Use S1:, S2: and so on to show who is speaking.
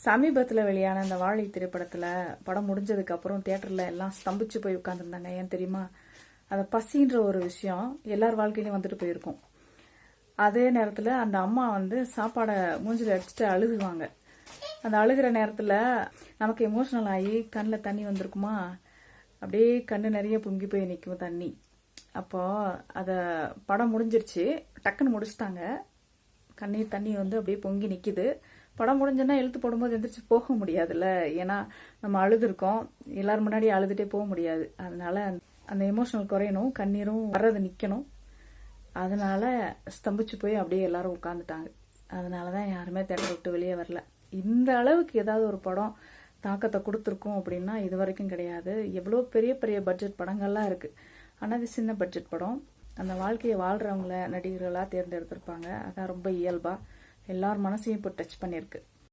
S1: சமீபத்தில் வெளியான இந்த வாழை திரைப்படத்தில் படம் முடிஞ்சதுக்கு அப்புறம் தியேட்டரில் எல்லாம் ஸ்தம்பிச்சு போய் உட்காந்துருந்தாங்க. ஏன் தெரியுமா? அந்த பசின்ற ஒரு விஷயம் எல்லார் வாழ்க்கையிலையும் வந்துட்டு போயிருக்கும். அதே நேரத்தில் அந்த அம்மா சாப்பாடை மூஞ்சில் அடிச்சுட்டு அழுகுவாங்க. அந்த அழுகிற நேரத்தில் நமக்கு எமோஷனல் ஆகி கண்ணில் தண்ணி வந்திருக்குமா, அப்படியே கண்ணு நிறைய பொங்கி போய் நிற்கும் தண்ணி. அப்போ அதை படம் முடிஞ்சிருச்சு, டக்குன்னு முடிச்சிட்டாங்க. கண்ணீர் தண்ணி அப்படியே பொங்கி நிற்கிது. படம் முடிஞ்சோன்னா எழுத்து போடும்போது எந்திரிச்சு போக முடியாதுல்ல, ஏன்னா நம்ம அழுதுருக்கோம், எல்லாரும் முன்னாடி அழுதுகிட்டே போக முடியாது. அதனால அந்த எமோஷனல் குறையணும், கண்ணீரும் வர்றது நிற்கணும். அதனால ஸ்தம்பிச்சு போய் அப்படியே எல்லாரும் உட்காந்துட்டாங்க. அதனால தான் யாருமே தேட்டரை விட்டு வெளியே வரல. இந்த அளவுக்கு ஏதாவது ஒரு படம் தாக்கத்தை கொடுத்துருக்கோம் அப்படின்னா இது வரைக்கும் கிடையாது. எவ்வளோ பெரிய பெரிய பட்ஜெட் படங்கள்லாம் இருக்குது, ஆனால் இது சின்ன பட்ஜெட் படம். அந்த வாழ்க்கையை வாழ்கிறவங்கள நடிகர்களாக தேர்ந்தெடுத்திருப்பாங்க. அதான் ரொம்ப இயல்பாக எல்லார் மனசையும் இப்போ டச் பண்ணியிருக்கு.